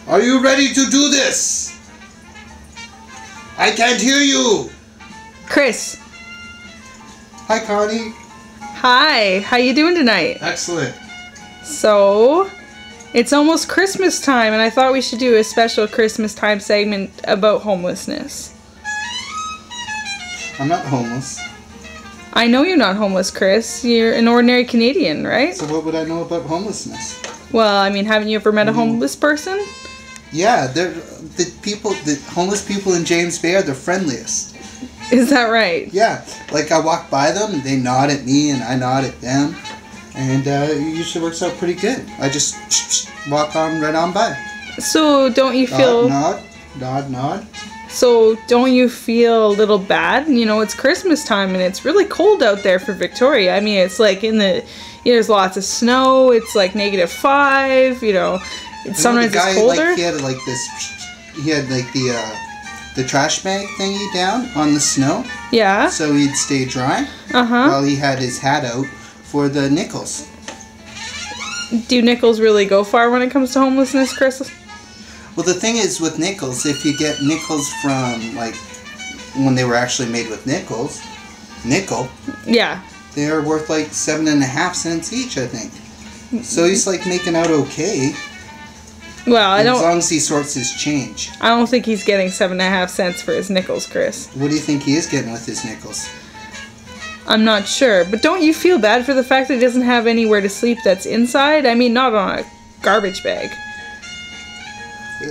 Are you ready to do this? I can't hear you. Chris. Hi, Connie. Hi. How you doing tonight? Excellent. So, it's almost Christmas time, and I thought we should do a special Christmas time segment about homelessness. I'm not homeless. I know you're not homeless, Chris. You're an ordinary Canadian, right? So what would I know about homelessness? Well, I mean, haven't you ever met a homeless person? Yeah, the homeless people in James Bay are the friendliest. Is that right? Yeah, like I walk by them, they nod at me, and I nod at them, and it usually works out pretty good. I just walk on right on by. So don't you feel... Nod. So don't you feel a little bad? You know, it's Christmas time and it's really cold out there for Victoria. I mean, it's like there's lots of snow. It's like -5, you know. Sometimes the guy, it's colder. Like, he had the trash bag thingy down on the snow. Yeah. So he'd stay dry. While he had his hat out for the nickels. Do nickels really go far when it comes to homelessness, Chris? Well, the thing is with nickels, if you get nickels from, like, when they were actually made with nickel, yeah, they're worth like 7.5 cents each, I think. So he's like making out okay. Well, as long as he sorts his change. I don't think he's getting 7.5 cents for his nickels, Chris. What do you think he is getting with his nickels? I'm not sure, but don't you feel bad for the fact that he doesn't have anywhere to sleep that's inside? I mean, not on a garbage bag.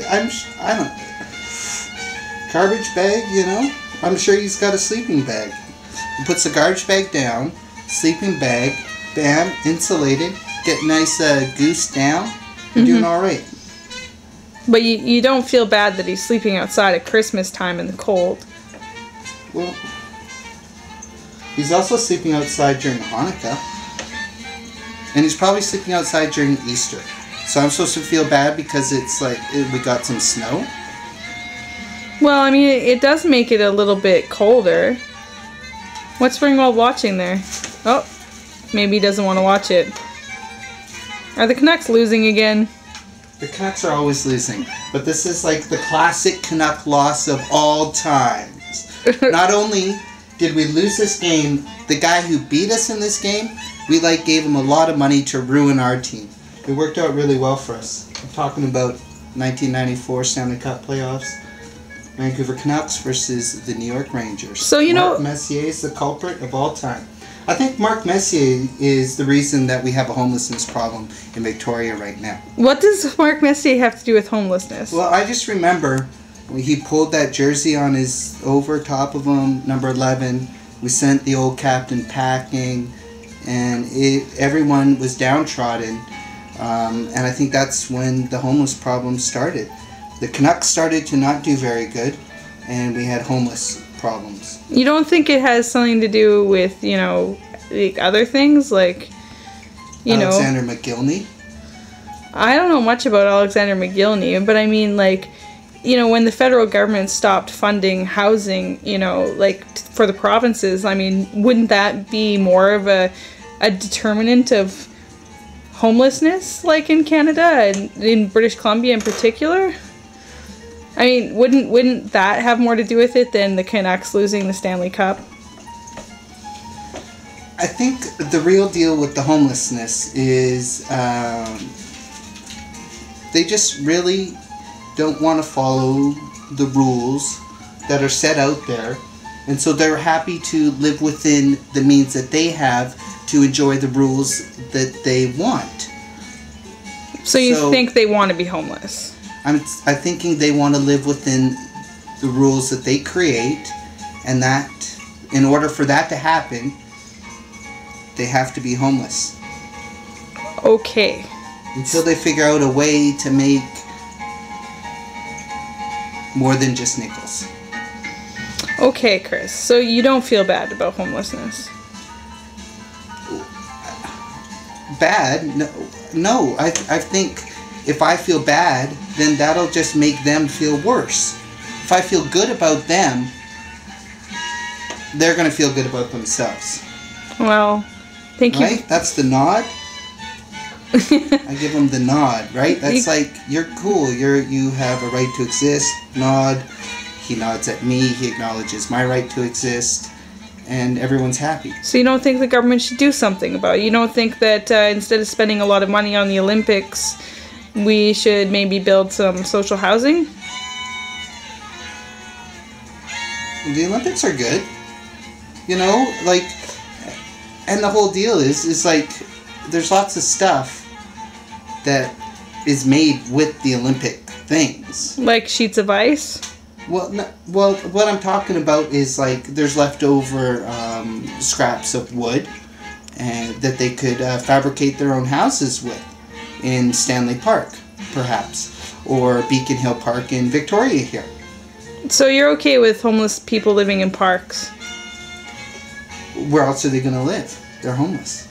I don't... Garbage bag, you know? I'm sure he's got a sleeping bag. He puts the garbage bag down, sleeping bag, bam, insulated, get nice goose down, you're doing alright. But you don't feel bad that he's sleeping outside at Christmas time in the cold. Well, he's also sleeping outside during Hanukkah. And he's probably sleeping outside during Easter. So I'm supposed to feel bad because it's like we got some snow? Well, I mean, it does make it a little bit colder. What's Ringwald watching there? Oh, maybe he doesn't want to watch it. Are the Canucks losing again? The Canucks are always losing. But this is like the classic Canuck loss of all times. Not only did we lose this game, the guy who beat us in this game, we like gave him a lot of money to ruin our team. It worked out really well for us. I'm talking about 1994 Stanley Cup playoffs. Vancouver Canucks versus the New York Rangers. So, you know... Mark Messier is the culprit of all time. I think Mark Messier is the reason that we have a homelessness problem in Victoria right now. What does Mark Messier have to do with homelessness? Well, I just remember when he pulled that jersey on his over top of him, number 11. We sent the old captain packing, and everyone was downtrodden. And I think that's when the homeless problem started. The Canucks started to not do very good, and we had homeless problems. You don't think it has something to do with, you know, like other things, like, you know... Alexander McGillney? I don't know much about Alexander McGillney, but I mean, like, you know, when the federal government stopped funding housing, you know, like, for the provinces, I mean, wouldn't that be more of a determinant of homelessness, like in Canada and in British Columbia in particular? I mean, wouldn't that have more to do with it than the Canucks losing the Stanley Cup? I think the real deal with the homelessness is they just really don't want to follow the rules that are set out there, and so they're happy to live within the means that they have to enjoy the rules that they want. So you think they want to be homeless? I'm thinking they want to live within the rules that they create, and that in order for that to happen, they have to be homeless. Okay. Until they figure out a way to make more than just nickels. Okay, Chris. So you don't feel bad about homelessness? Bad? No. I think if I feel bad, then that'll just make them feel worse. If I feel good about them, they're going to feel good about themselves. Well, thank you. Right? That's the nod. I give him the nod, right? That's like, you're cool. You have a right to exist. Nod. He nods at me. He acknowledges my right to exist. And everyone's happy. So you don't think the government should do something about it? You don't think that instead of spending a lot of money on the Olympics, we should maybe build some social housing? The Olympics are good. You know, like, and the whole deal is like, there's lots of stuff that is made with the Olympic things. Like sheets of ice? Well, what I'm talking about is like there's leftover scraps of wood and that they could fabricate their own houses with in Stanley Park, perhaps, or Beacon Hill Park in Victoria here. So you're okay with homeless people living in parks? Where else are they going to live? They're homeless.